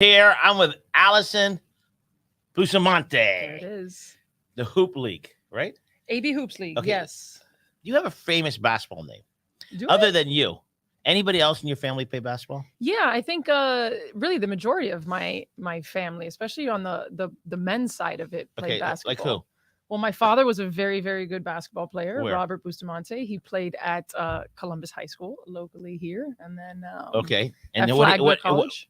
Here, I'm with Allison Bustamante. There it is. The Hoop League, right? AB Hoops League. Okay. Yes. You have a famous basketball name, Do other I? than you. Anybody else in your family play basketball? Yeah, I think really the majority of my family, especially on the men's side of it, played Okay, basketball. like who? Well, my father was a very, very good basketball player, Where? Robert Bustamante. He played at Columbus High School locally here, and then Okay, at and then Flagler College.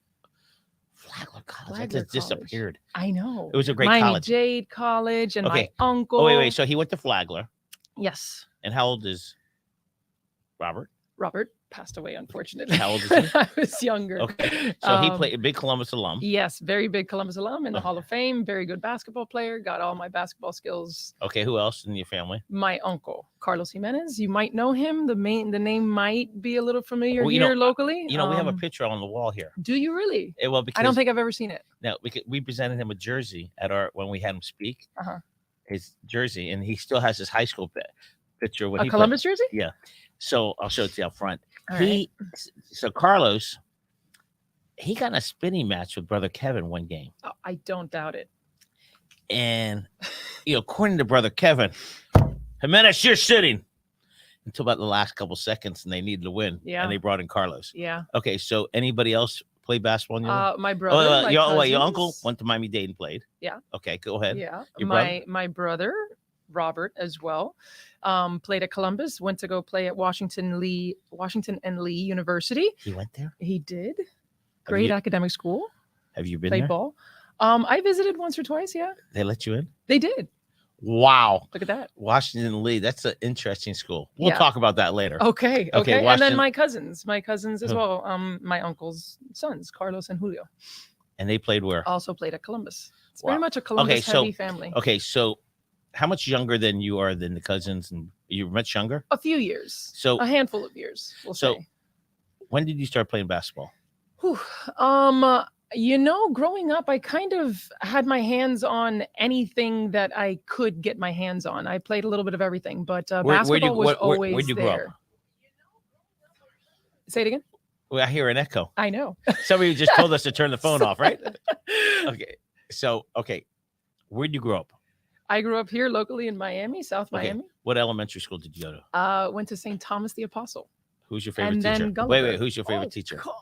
Flagler College. Flagler That just College. disappeared. I know. It was a great college. Miami-Dade College, and Okay. my uncle. Oh wait. So he went to Flagler. Yes, And how old is Robert? Robert passed away, unfortunately. How old is when he? I was younger. Okay. So he played a big Columbus alum. Yes, very big Columbus alum in the Okay. Hall of Fame. Very good basketball player. Got all my basketball skills. Okay. Who else in your family? My uncle, Carlos Jimenez. You might know him. The name might be a little familiar Well, here locally. We have a picture on the wall here. Do you really? Well, because I don't think I've ever seen it. no, we presented him a jersey at when we had him speak. Uh-huh. His jersey, and he still has his high school picture when A he Columbus jersey? Yeah. So I'll show it to you up front. All right. So Carlos, he got in a spinning match with brother Kevin one game, Oh, I don't doubt it. and according to brother Kevin, Jimenez, you're sitting until about the last couple seconds, and they needed to win. Yeah. And they brought in Carlos. Yeah. Okay. So anybody else play basketball in your life? My brother. my your uncle cousins. went to Miami-Dade and played. Yeah. Okay. Go ahead. Yeah. Your brother? My brother, Robert, as well. Played at Columbus, went to go play at Washington and Lee University. He went there. He did. Great academic school. Have you been Played there? ball. I visited once or twice. Yeah, They let you in? they did. Wow. Look at that. Washington Lee. That's an interesting school. We'll Yeah. talk about that later. Okay. Okay, And Washington- then my cousins as Who? well. My uncle's sons, Carlos and Julio, And they played where? also played at Columbus. It's Wow. very much a Columbus so- heavy family. Okay, so how much younger than you are than the cousins? And you're much younger? A few years. So A handful of years, we'll So- say. when did you start playing basketball? Whew. Growing up, I kind of had my hands on anything that I could get my hands on. I played a little bit of everything, but basketball was always where'd you there. grow up? Say it again. Well, I hear an echo. I know. Somebody just told us to turn the phone off, right? Okay. So, where'd you grow up? I grew up here locally in Miami, South Okay. Miami. What elementary school did you go to? Went to St. Thomas the Apostle. Who's your favorite And teacher? then Gulliver. Wait, who's your favorite Oh, teacher? God.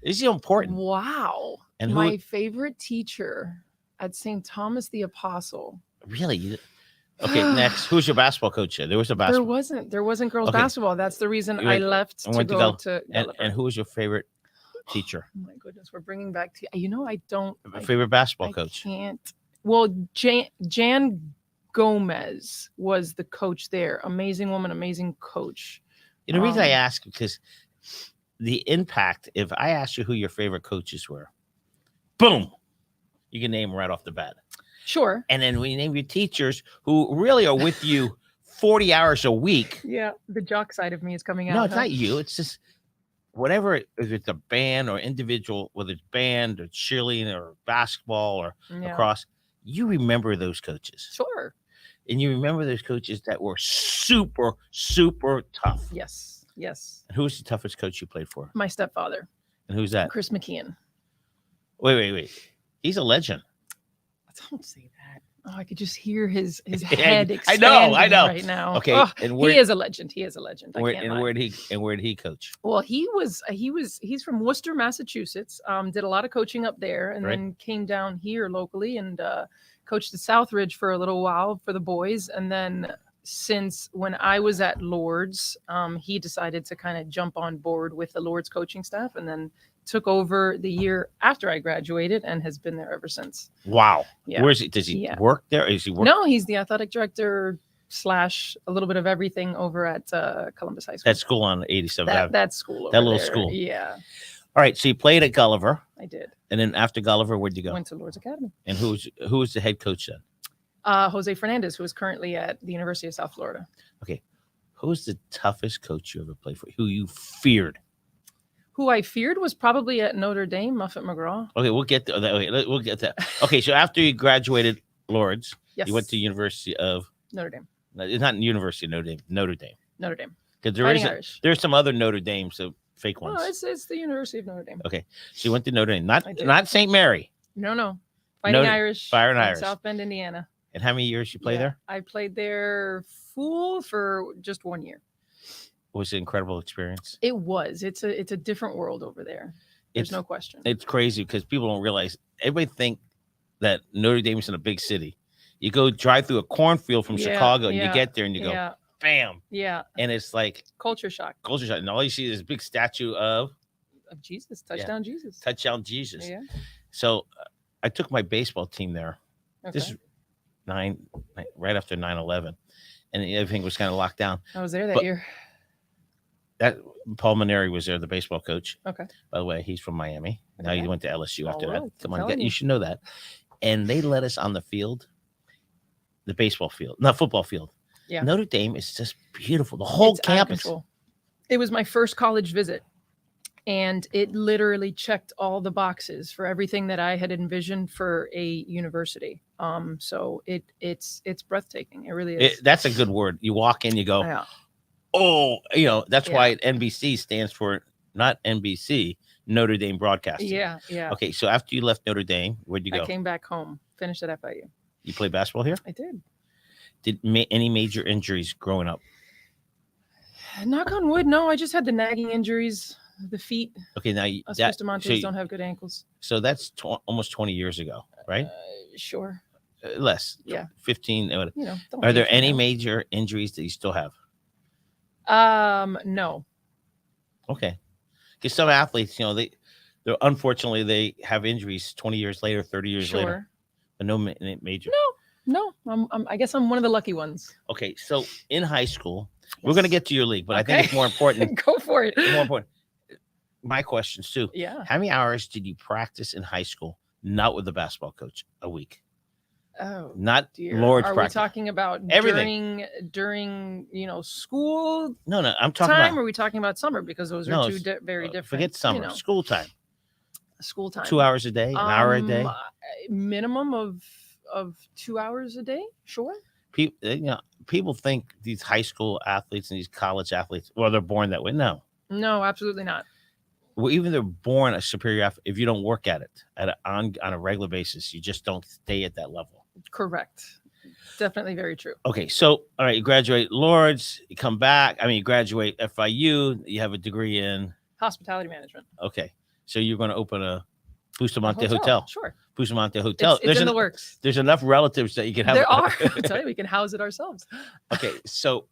Is he important? Wow. And my who favorite teacher at St. Thomas the Apostle. really? Okay, next. Who's your basketball coach there? There was a There basketball. wasn't girls Okay. basketball. That's the reason You I went- left and to went to go Gulliver. to And Gulliver. who was your favorite teacher? Oh my goodness, we're bringing back to I don't. Favorite basketball I coach? can't. Well, Jan Gomez was the coach there. Amazing woman, amazing coach. The reason I Um, ask because the impact. If I asked you who your favorite coaches were, boom, you can name them right off the bat. Sure. And then we name your teachers who really are with you 40 hours a week. Yeah, the jock side of me is coming out. No, it's huh? not you. It's just whatever, if it's a band or individual, whether it's band or cheerleading or basketball or Yeah. lacrosse, you remember those coaches. Sure. And you remember those coaches that were super, super tough. Yes. Yes. And who's the toughest coach you played for? My stepfather, And who's that? Chris McKeon. Wait. He's a legend. Don't say that. Oh, I could just hear his Yeah, head I know, expanding right now. Okay, Oh, and where he is a legend. He is a legend. I where can't and lie. where did he coach? Well, he's from Worcester, Massachusetts. Did a lot of coaching up there, and Right. then came down here locally and coached at Southridge for a little while for the boys. And then since when I was at Lord's, he decided to kind of jump on board with the Lord's coaching staff, and then took over the year after I graduated and has been there ever since. Wow. Yeah. Where's he? Does he Yeah. work there? Is he work? No, he's the athletic director / a little bit of everything over at Columbus High School. That school on 87th Avenue. that school. Over that little there. school. Yeah, All right. So you played at Gulliver, I did. and then after Gulliver, where'd you go? Went to Lord's Academy. And who was the head coach then? Jose Fernandez, who is currently at the University of South Florida. Who was the toughest coach you ever played for? Who you feared? Who I feared was probably at Notre Dame, Muffet McGraw. Okay, we'll get to that. Okay, we'll get to that. Okay, so after you graduated Lord's, Yes. you went to University of Notre Dame. it's not University of Notre Dame. Notre Dame. Because Fighting Irish. there's some other Notre Dame. So fake ones? Oh, it's the University of Notre Dame. Okay, so you went to Notre Dame, I did. not St. Mary. No. Fighting Notre- Irish. Fire and in Irish. South Bend, Indiana. And how many years you play there? I played there full for just 1 year. Was it an incredible experience? It was. It's a different world over there. There's no question. It's crazy because people don't realize. Everybody think that Notre Dame is in a big city. You go drive through a cornfield from Chicago, and you get there, and you go, bam. Yeah. And it's like culture shock. Culture shock. And all you see is this big statue of Jesus, touchdown Jesus. Touchdown Jesus. Yeah. So I took my baseball team there. Okay. This is right after 9/11, and everything was kind of locked down. I was there that year. That Paul Maneri was there, the baseball coach. Okay. By the way, he's from Miami. Now he went to LSU after that. Come on, you you should know that. And they let us on the field, the baseball field, not football field. Yeah. Notre Dame is just beautiful. The whole campus. It was my first college visit, and it literally checked all the boxes for everything that I had envisioned for a university. So it's breathtaking. It really is. That's a good word. You walk in, you go, oh, that's why NBC stands for not NBC, Notre Dame Broadcasting. Yeah. Okay, so after you left Notre Dame, where'd you go? I came back home, finished at FIU. You played basketball here? I did. Did any major injuries growing up? Knock on wood, no. I just had the nagging injuries, the feet. Okay, now Us Bustamantes don't have good ankles. So that's almost 20 years ago, right? Sure. Less. Yeah. 15. Are there any major injuries that you still have? No. Okay. Because some athletes, they're unfortunately they have injuries 20 years later, 30 years later. But no major. No. I guess I'm one of the lucky ones. Okay, so in high school, we're going to get to your league, but I think it's more important. Go for it. More important. My questions too. Yeah. How many hours did you practice in high school, not with the basketball coach, a week? Oh, not dear. Lord's Are practice. We talking about everything during school? No, I'm talking time. About, are we talking about summer? Because those are two very different. Forget summer. School time. School time. 2 hours a day, an hour a day. Minimum of 2 hours a day. Sure. People think these high school athletes and these college athletes, well, they're born that way. No, absolutely not. Well, even they're born a superior athlete. If you don't work at it on a regular basis, you just don't stay at that level. Correct. Definitely very true. Okay, so all right, you graduate Lourdes, you come back. You graduate FIU. You have a degree in hospitality management. Okay, so you're going to open a Bustamante hotel. Sure. Bustamante hotel. It's in the works. There's enough relatives that you can have. There are. I'll tell you, we can house it ourselves. Okay, so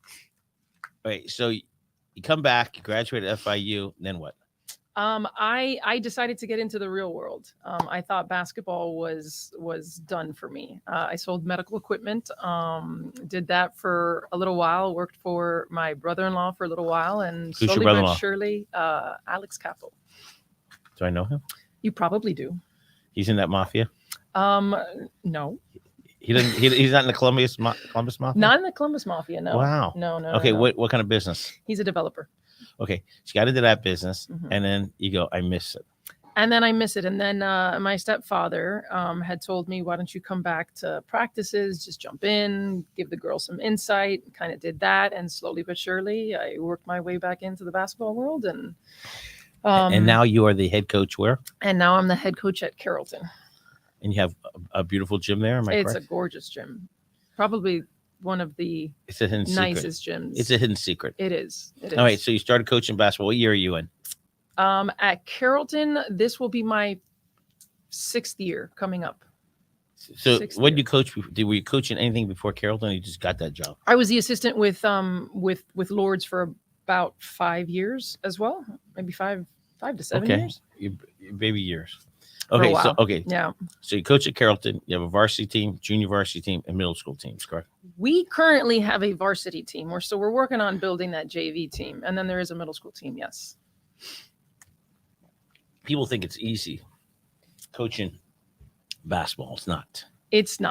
you come back, you graduate at FIU, then what? I decided to get into the real world. I thought basketball was done for me. I sold medical equipment, did that for a little while, worked for my brother-in-law for a little while, and Who's slowly your brother-in-law? but surely, Alex Capel. Do I know him? You probably do. He's in that mafia? No. He's not in the Columbus Mafia? Not in the Columbus Mafia, no. Wow. No. Okay, no. What kind of business? He's a developer. Okay, so you got into that business, Mhm. and then you go, I miss it. And then I miss it. And then my stepfather had told me, why don't you come back to practices, just jump in, give the girls some insight, kind of did that. And slowly but surely, I worked my way back into the basketball world. And now you are the head coach where? And now I'm the head coach at Carrollton. And you have a beautiful gym there, am I correct? It's a gorgeous gym. Probably one of the nicest gyms. It's a hidden secret. It is. All right, so you started coaching basketball. What year are you in? At Carrollton, this will be my 6th year coming up. So what did you coach? Were you coaching anything before Carrollton, or you just got that job? I was the assistant with Lourdes for about 5 years as well. Maybe five to 7 years. Your baby years. Okay, yeah. So you coach at Carrollton. You have a varsity team, junior varsity team, and middle school teams, correct? We currently have a varsity team. We're working on building that JV team, and then there is a middle school team. Yes. People think it's easy coaching basketball. It's not. It's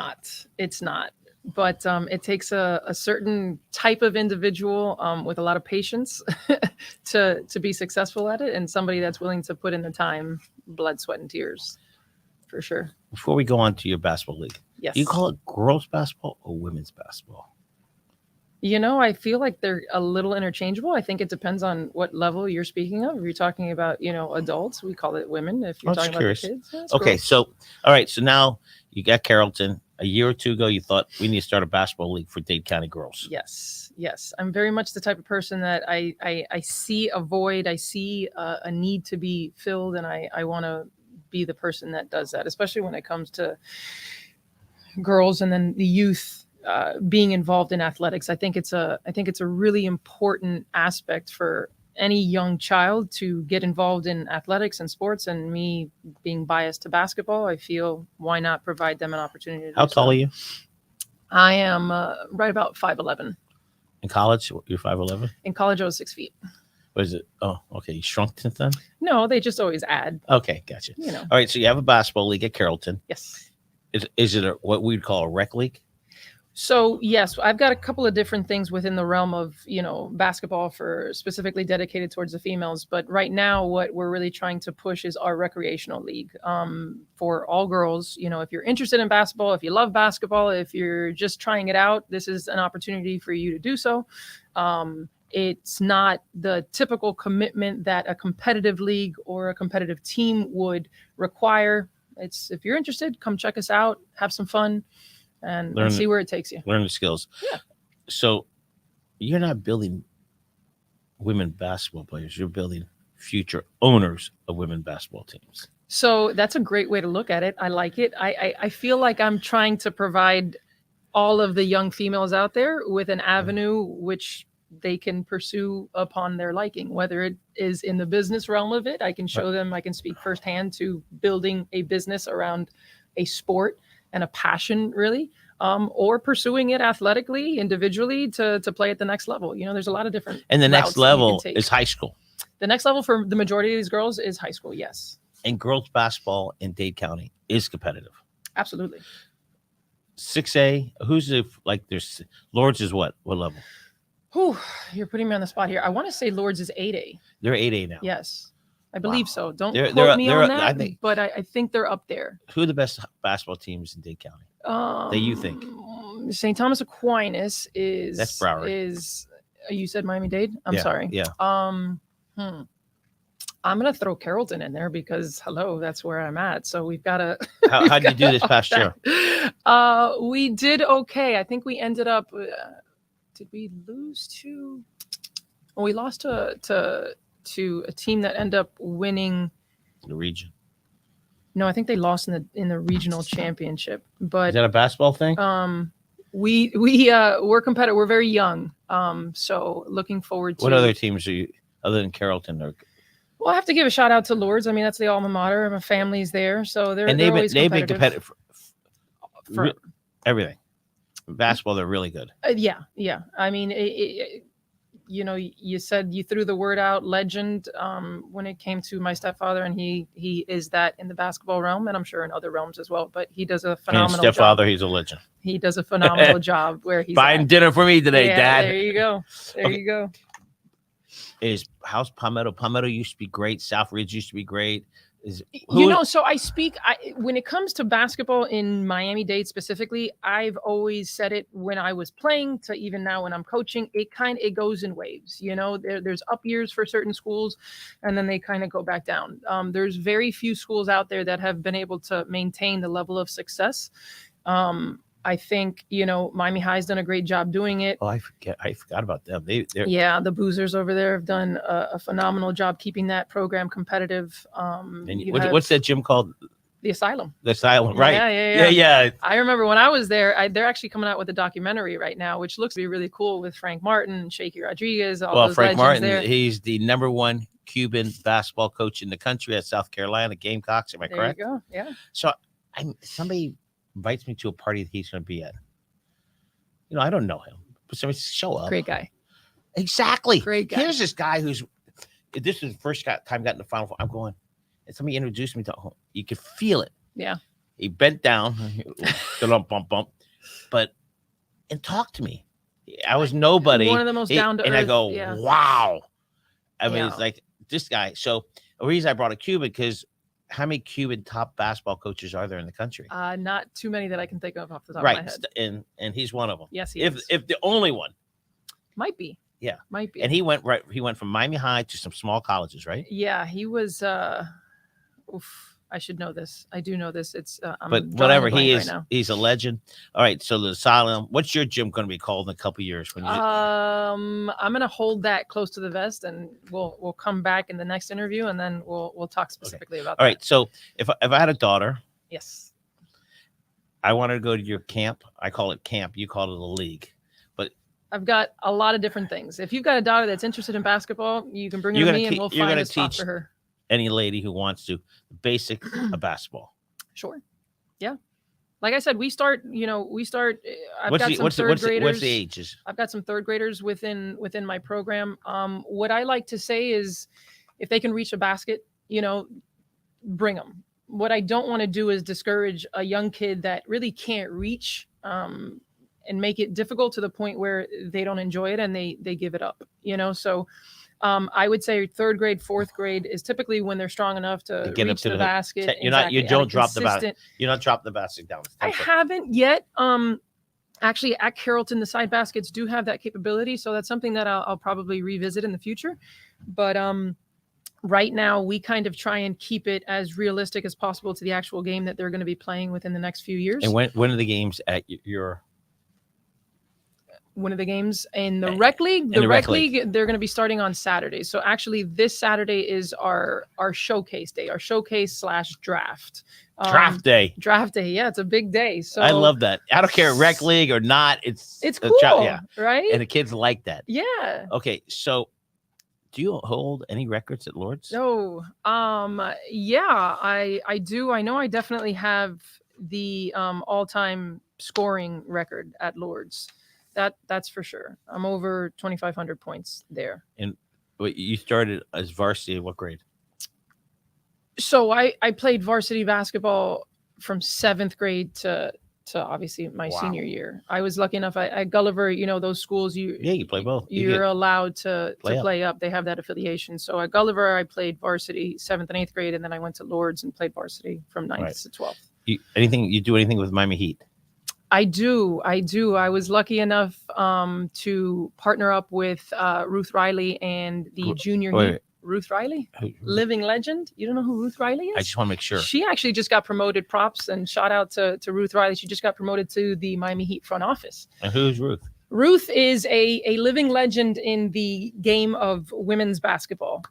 not. But it takes a certain type of individual with a lot of patience to be successful at it, and somebody that's willing to put in the time, blood, sweat, and tears, for sure. Before we go on to your basketball league, yes, do you call it girls basketball or women's basketball? I feel like they're a little interchangeable. I think it depends on what level you're speaking of. If you're talking about, adults, we call it women. If you're I'm just talking about curious. the kids, it's Okay, girls. so all right, so now you got Carrollton. A year or two ago, you thought we need to start a basketball league for Dade County girls. Yes. I'm very much the type of person that I see a void. I see a need to be filled, and I want to be the person that does that, especially when it comes to girls and then the youth being involved in athletics. I think it's a really important aspect for any young child to get involved in athletics and sports. And me being biased to basketball, I feel why not provide them an opportunity to How do tall so. are you? I am right about 5'11". In college, you're 5'11"? In college, I was 6 feet. What is it? Oh, okay. You shrunk since then? No, they just always add. Okay, gotcha. You know. All right, so you have a basketball league at Carrollton. Yes. Is it what we'd call a rec league? So yes, I've got a couple of different things within the realm of, basketball for specifically dedicated towards the females. But right now, what we're really trying to push is our recreational league for all girls. If you're interested in basketball, if you love basketball, if you're just trying it out, this is an opportunity for you to do so. It's not the typical commitment that a competitive league or a competitive team would require. It's, if you're interested, come check us out, have some fun, and see where it takes you. Learn the skills. Yeah. So you're not building women basketball players. You're building future owners of women basketball teams. So that's a great way to look at it. I like it. I feel like I'm trying to provide all of the young females out there with an avenue which they can pursue upon their liking, whether it is in the business realm of it. I can show them, I can speak firsthand to building a business around a sport and a passion, really, or pursuing it athletically, individually to play at the next level. There's a lot of different. And the next level is high school. The next level for the majority of these girls is high school. Yes. And girls basketball in Dade County is competitive. Absolutely. 6A, who's there's Lords is what level? Whew, you're putting me on the spot here. I want to say Lords is 8A. They're 8A now. Yes. I believe so. Don't They're quote me on that, I think, but I think they're up there. Who are the best basketball teams in Dade County that you think? St. Thomas Aquinas is. That's Broward. You said Miami-Dade? I'm sorry. Yeah. I'm going to throw Carrollton in there because, that's where I'm at. So we've got to. How did you do this past year? We did okay. I think we ended up. Did we lose to? Well, we lost to a team that ended up winning the region. No, I think they lost in the regional championship. But is that a basketball thing? We're competitive. We're very young. So looking forward to. What other teams are you other than Carrollton? Well, I have to give a shout out to Lourdes. I mean, that's the alma mater. My family's there, so they've been competitive for everything. Basketball, they're really good. Yeah. I mean, you said you threw the word out, legend, when it came to my stepfather, and he is that in the basketball realm, and I'm sure in other realms as well. But he does a phenomenal job. Stepfather, he's a legend. He does a phenomenal job where he's buying dinner for me today, Dad. There you go. You go. How's Palmetto? Palmetto used to be great. Southridge used to be great. So when it comes to basketball in Miami-Dade specifically, I've always said it when I was playing to even now when I'm coaching, it goes in waves. There's up years for certain schools, and then they kind of go back down. There's very few schools out there that have been able to maintain the level of success. I think, Miami High's done a great job doing it. Oh, I forgot about them. The Boozers over there have done a phenomenal job keeping that program competitive. What's that gym called? The Asylum. The Asylum, right? Yeah. I remember when I was there, they're actually coming out with a documentary right now, which looks to be really cool with Frank Martin, Shaky Rodriguez, all those Frank Martin, there. He's the #1 Cuban basketball coach in the country at South Carolina Gamecocks. Am I correct? There you go. Yeah. So somebody invites me to a party that he's going to be at. I don't know him, but somebody show up. Great guy. Exactly. Great guy. Here's this guy this is the first time got in the Final Four. I'm going, and somebody introduced me to him. You could feel it. Yeah. He bent down, bump, and talked to me. I was nobody. One of the most down to earth. And I go, wow. I mean, Yeah. It's like this guy. So the reason I brought a Cuban, because how many Cuban top basketball coaches are there in the country? Not too many that I can think of off the top of my head. And he's one of them. Yes, he is. If the only one. Might be. Yeah. Might be. And he went from Miami High to some small colleges, right? Yeah, he was. I should know this. I do know this. It's. I'm But drawing whatever, a blank he right is, now. he's a legend. All right, so the Asylum. What's your gym going to be called in a couple years? When you I'm gonna hold that close to the vest, and we'll come back in the next interview, and then we'll talk specifically about that. All right, so if I had a daughter, Yes. I wanted to go to your camp. I call it camp. You call it a league. But I've got a lot of different things. If you've got a daughter that's interested in basketball, you can bring her to me, and we'll find a spot for her. Any lady who wants to, the basic of basketball. Sure. Yeah. Like I said, we start. I've What's got the, some what's, the, third what's, the, graders. what's the ages? I've got some third graders within my program. What I like to say is, if they can reach a basket, bring them. What I don't want to do is discourage a young kid that really can't reach, and make it difficult to the point where they don't enjoy it and they give it up. So I would say third grade, fourth grade is typically when they're strong enough to get reach up to the basket. You don't drop the basket. You're not dropping the basket down. I haven't yet. Actually, at Carrollton, the side baskets do have that capability, so that's something that I'll probably revisit in the future. But right now, we kind of try and keep it as realistic as possible to the actual game that they're going to be playing within the next few years. And when are the games at your? One of the games in the rec league. The rec league, they're going to be starting on Saturday. So actually, this Saturday is our showcase day, our showcase / draft. Draft day. Draft day. Yeah, it's a big day. So I love that. I don't care rec league or not. It's cool, right? And the kids like that. Yeah. Okay, so do you hold any records at Lord's? No. Yeah, I do. I know I definitely have the all-time scoring record at Lord's. That's for sure. I'm over 2,500 points there. And you started as varsity. What grade? So I played varsity basketball from 7th grade to obviously my senior year. I was lucky enough. At Gulliver, those schools you play both. You're allowed to play up. They have that affiliation. So at Gulliver, I played varsity 7th and 8th grade, and then I went to Lord's and played varsity from 9th to 12th. You do anything with Miami Heat? I do. I was lucky enough to partner up with Ruth Riley and the junior Heat. Ruth Riley, living legend. You don't know who Ruth Riley is? I just want to make sure. She actually just got promoted. Props and shout out to Ruth Riley. She just got promoted to the Miami Heat front office. And who's Ruth? Ruth is a living legend in the game of women's basketball.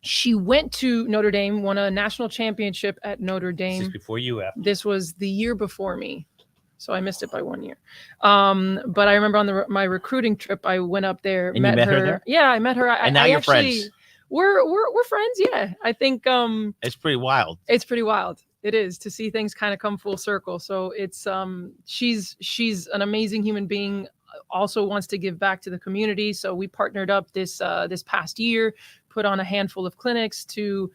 She went to Notre Dame, won a national championship at Notre Dame. This is before you, after. This was the year before me. So I missed it by 1 year. But I remember on my recruiting trip, I went up there, and met her there? Yeah, I met her. And now you're friends. We're friends. Yeah, I think it's pretty wild. It's pretty wild. It is to see things kind of come full circle. So it's she's an amazing human being. Also wants to give back to the community. So we partnered up this past year, put on a handful of clinics to,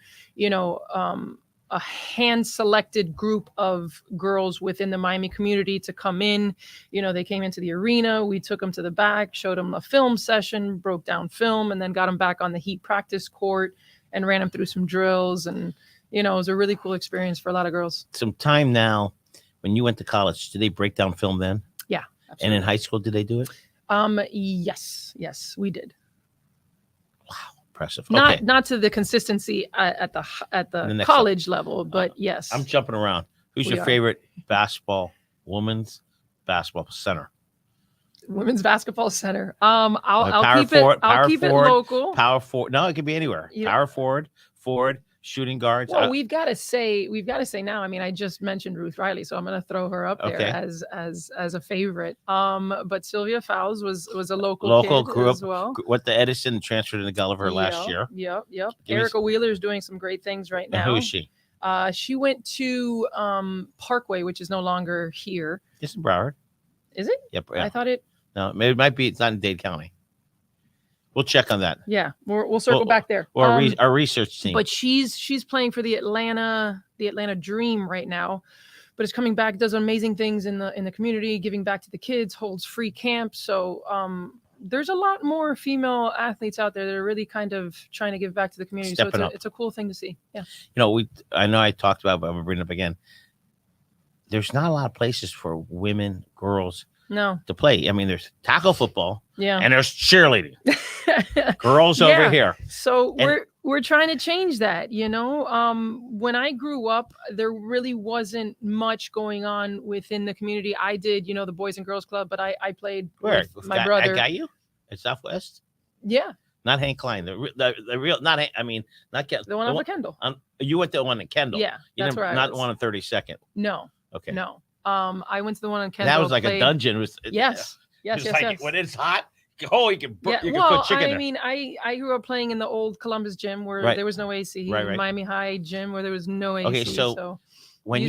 a hand-selected group of girls within the Miami community to come in. They came into the arena. We took them to the back, showed them a film session, broke down film, and then got them back on the Heat practice court and ran them through some drills. And, it was a really cool experience for a lot of girls. Some time now, when you went to college, did they break down film then? Yeah. Absolutely. And in high school, did they do it? Yes, we did. Wow. Impressive. Okay. Not to the consistency at the college level, but yes. I'm jumping around. Who's your favorite women's basketball center? Women's basketball center. I'll keep it local. Power forward. No, it could be anywhere. Yeah. Power forward, shooting guards. Well, we've got to say now. I mean, I just mentioned Ruth Riley, so I'm going to throw her up there as a favorite. But Sylvia Fowles was a local kid as well. What the Edison transferred into Gulliver last year. Yep. Erica Wheeler is doing some great things right now. And who is she? She went to Parkway, which is no longer here. It's in Broward. Is it? Yep. I thought it. No, it might be. It's not in Dade County. We'll check on that. Yeah, we'll circle back there. Or our research team. But she's playing for the Atlanta Dream right now, but is coming back. Does amazing things in the community, giving back to the kids. Holds free camps. So there's a lot more female athletes out there that are really kind of trying to give back to the community. Stepping up. It's a cool thing to see. Yeah. I know I talked about, but I'm gonna bring it up again. There's not a lot of places for women, girls No. to play. I mean, there's tackle football, Yeah. and there's cheerleading. Girls over Yeah. here. So And- we're trying to change that, you know. When I grew up, there really wasn't much going on within the community. I did, the Boys and Girls Club, but I played with my brother. I got you at Southwest. Yeah. Not Hank Klein. The real, not Hank, I mean, not Kendall. The one on the Kendall. You went to the one at Kendall. Yeah, that's where I not was. the one on 32nd. No. Okay. No. I went to the one on Kendall. That was like a dungeon. Yes. When it's hot, you can Yeah. you can Well, put chicken I there. mean, I grew up playing in the old Columbus gym where there was no AC. Right. Miami High gym where there was no AC. Okay, so when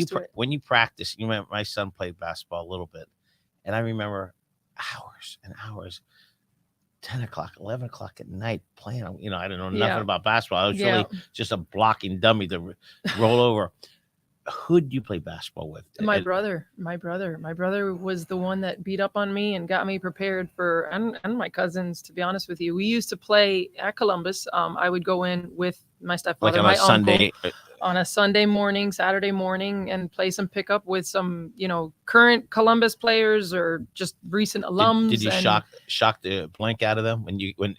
you practice, my son played basketball a little bit, and I remember hours and hours. 10 o'clock, 11 o'clock at night playing. I didn't know nothing about basketball. I was really just a blocking dummy to roll over. Who'd you play basketball with? My brother. My brother was the one that beat up on me and got me prepared for, and my cousins, to be honest with you. We used to play at Columbus. I would go in with my stepfather, like on my a Sunday. On a Sunday morning, Saturday morning, and play some pickup with some, current Columbus players or just recent alums. Did you shock the blank out of them when when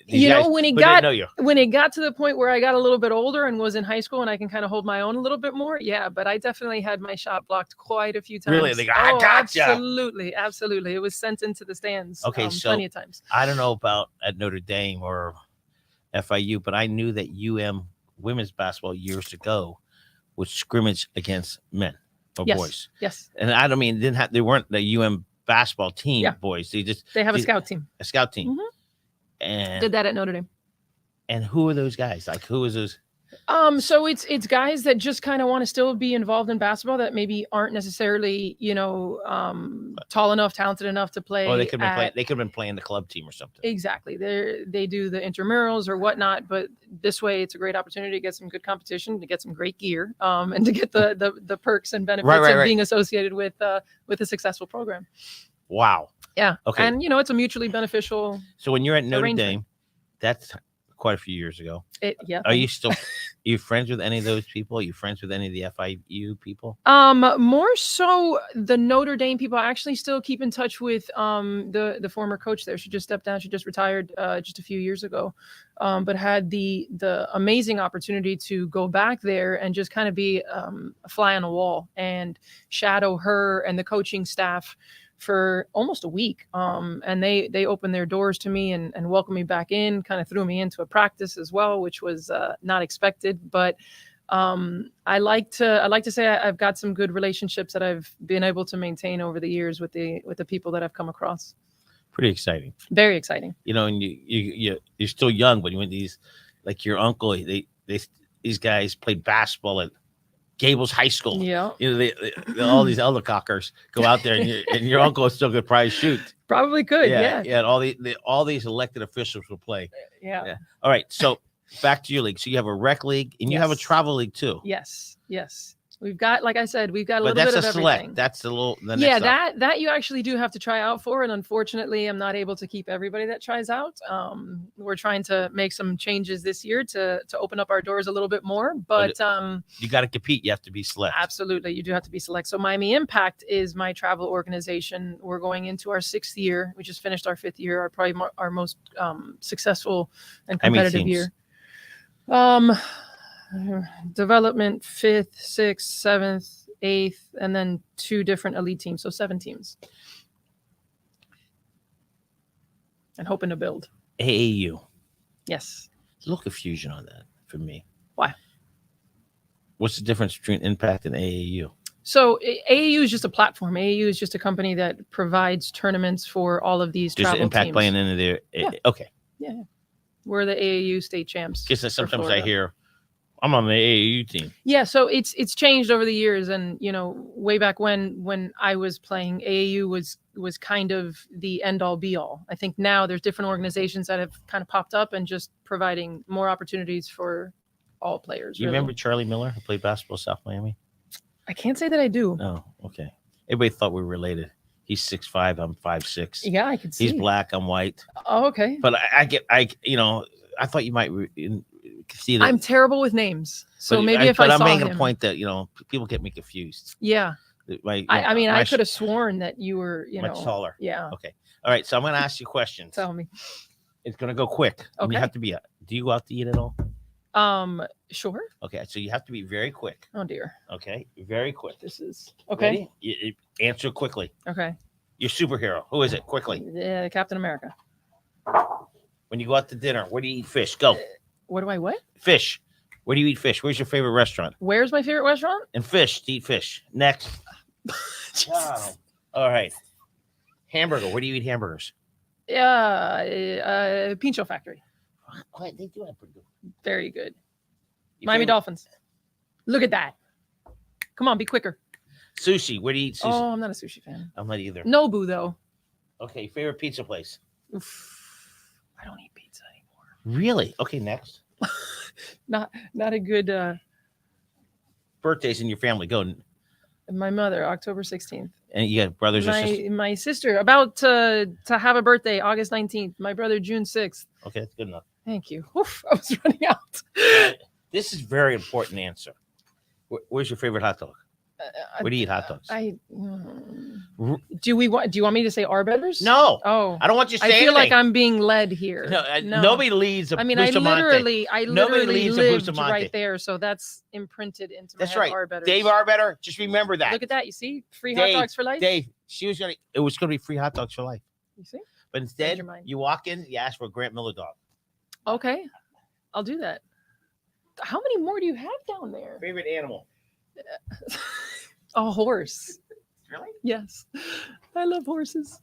it got to the point where I got a little bit older and was in high school and I can kind of hold my own a little bit more? Yeah, but I definitely had my shot blocked quite a few times. Really? They go, I gotcha. Absolutely. It was sent into the stands. Okay, so plenty of times. I don't know about at Notre Dame or FIU, but I knew that women's basketball years ago would scrimmage against men or boys. Yes. And I don't mean they weren't the basketball team boys. They have a scout team. A scout team. Mm-hmm. And did that at Notre Dame. And who are those guys? Like, who is those? So it's guys that just kind of want to still be involved in basketball that maybe aren't necessarily, tall enough, talented enough to play. Oh, they could have been playing the club team or something. Exactly. They do the intramurals or whatnot, but this way it's a great opportunity to get some good competition, to get some great gear, and to get the perks and benefits of being associated with a successful program. Wow. Yeah. Okay. And it's a mutually beneficial. So when you're at Notre Dame, that's quite a few years ago. Are you still? Are you friends with any of those people? Are you friends with any of the FIU people? More so the Notre Dame people. I actually still keep in touch with the former coach there. She just stepped down. She just retired just a few years ago, but had the amazing opportunity to go back there and just kind of be a fly on the wall and shadow her and the coaching staff for almost a week. And they opened their doors to me and welcomed me back in, kind of threw me into a practice as well, which was not expected. But I like to say I've got some good relationships that I've been able to maintain over the years with the people that I've come across. Pretty exciting. Very exciting. And you're still young, but when these, like your uncle, these guys played basketball at Gables High School. Yeah. All these elder cockers go out there, and your uncle still could probably shoot. Probably could. Yeah. Yeah. And all these elected officials will play. Yeah. All right. So back to your league. So you have a rec league and you have a travel league too. Yes. We've got, like I said, we've got a little bit of everything. Select. That's the next that you actually do have to try out for. And unfortunately, I'm not able to keep everybody that tries out. We're trying to make some changes this year to open up our doors a little bit more. But you got to compete. You have to be select. Absolutely. You do have to be select. So Miami Impact is my travel organization. We're going into our 6th year. We just finished our 5th year, our most successful and competitive year. Development 5th, 6th, 7th, 8th, and then 2 different elite teams, so 7 teams. And hoping to build. AAU. Yes. A little confusion on that for me. Why? What's the difference between Impact and AAU? So AAU is just a platform. AAU is just a company that provides tournaments for all of these travel Impact teams. Playing into there? Yeah. Okay. Yeah. We're the AAU state champs. Because sometimes I hear, I'm on the AAU team. Yeah, so it's changed over the years, and way back when I was playing, AAU was kind of the end all be all. I think now there's different organizations that have kind of popped up and just providing more opportunities for all players. You remember Charlie Miller, who played basketball at South Miami? I can't say that I do. No, okay. Everybody thought we were related. He's 6'5", I'm 5'6". Yeah, I can see. He's black, I'm white. Oh, okay. But I thought you might see that. I'm terrible with names, so maybe if I saw him. I'm making a point that people get me confused. Yeah. I could have sworn that you were, much taller. Yeah. Okay. All right. So I'm going to ask you questions. Tell me. It's going to go quick. Okay. And you have to be. Do you go out to eat at all? Sure. Okay. So you have to be very quick. Oh dear. Okay. Very quick. This is okay. You answer quickly. Okay. Your superhero. Who is it? Quickly. Yeah, Captain America. When you go out to dinner, where do you eat fish? Go. What do I what? Fish. Where do you eat fish? Where's your favorite restaurant? Where's my favorite restaurant? And fish. To eat fish. Next. All right. Hamburger. Where do you eat hamburgers? Yeah, Pincho Factory. What? They do have pretty good. Very good. Miami Dolphins. Look at that. Come on, be quicker. Sushi. Where do you eat sushi? Oh, I'm not a sushi fan. I'm not either. Nobu, though. Okay. Favorite pizza place? Oof, I don't eat pizza anymore. Really? Okay. Next. Not a good. Birthdays in your family. Go. My mother, October 16th. And you got brothers or sisters? My sister, about to have a birthday, August 19th. My brother, June 6th. Okay, that's good enough. Thank you. Oof, I was running out. This is very important answer. Where's your favorite hot dog? Where do you eat hot dogs? Do you want me to say Arbetter's? No. Oh, I don't want you to say I feel anything. like I'm being led here. No, nobody leads a Bustamante. I literally leads lived a Bustamante. right there, so that's imprinted into my That's head. right. Arbetter's. Dave Arbetter, just remember that. Look at that. You see? Free Dave, hot dogs for life. Dave, it was gonna be free hot dogs for life. You see? But instead, you walk in, you ask for a Grant Miller dog. Okay. I'll do that. How many more do you have down there? Favorite animal? A horse. Really? Yes. I love horses.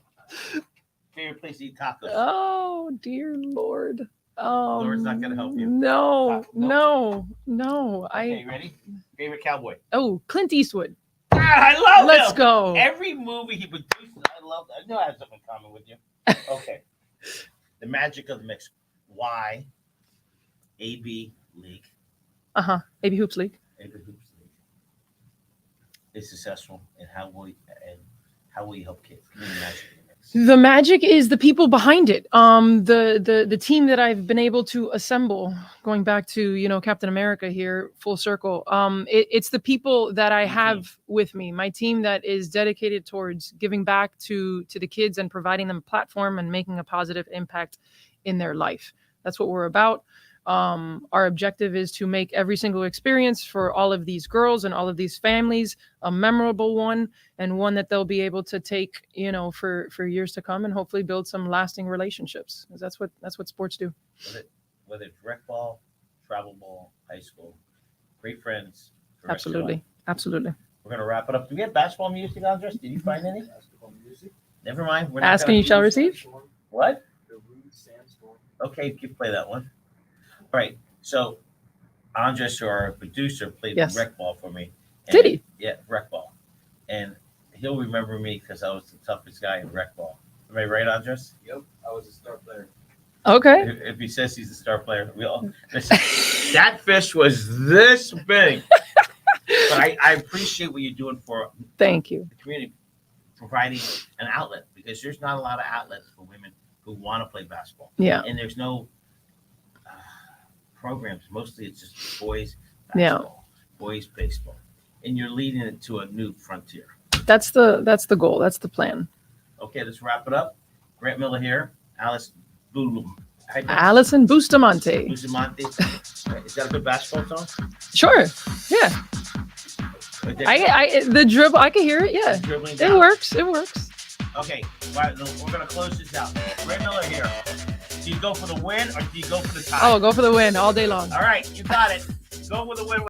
Favorite place to eat tacos? Oh, dear Lord. Lord's not going to help you. No. Okay, you ready? Favorite cowboy? Oh, Clint Eastwood. I love him. Let's go. Every movie he produced, I love. I know I have something in common with you. Okay. The magic of the mix. Why AB League? AB Hoops League. AB Hoops League is successful, and how will you help kids? Give me the magic of the mix. The magic is the people behind it. The team that I've been able to assemble, going back to Captain America here, full circle. It's the people that I have with me. My team that is dedicated towards giving back to the kids and providing them a platform and making a positive impact in their life. That's what we're about. Our objective is to make every single experience for all of these girls and all of these families a memorable one, and one that they'll be able to take, for years to come, and hopefully build some lasting relationships. Because that's what sports do. Whether it's rec ball, travel ball, high school, great friends. Absolutely. We're gonna wrap it up. Do we have basketball music, Andres? Did you find any? Basketball music? Never mind. Ask and you shall receive. What? Okay, you play that one. All right, so Andres, our producer, played rec ball for me. Did he? Yeah, rec ball. And he'll remember me because I was the toughest guy in rec ball. Am I right, Andres? Yep, I was a star player. Okay. If he says he's a star player, we all listen. That fish was this big. But I appreciate what you're doing for Thank you. The community, providing an outlet, because there's not a lot of outlets for women who want to play basketball. Yeah. And there's no programs. Mostly it's just boys basketball, boys baseball, and you're leading it to a new frontier. That's the goal. That's the plan. Okay, let's wrap it up. Grant Miller here. Allison Bustamante. Is that a good basketball song? Sure. Yeah. The dribble. I can hear it. Yeah. It works. Okay. Right, we're gonna close this out. Grant Miller here. Do you go for the win or do you go for the tie? Oh, go for the win all day long. All right, you got it. Go for the win.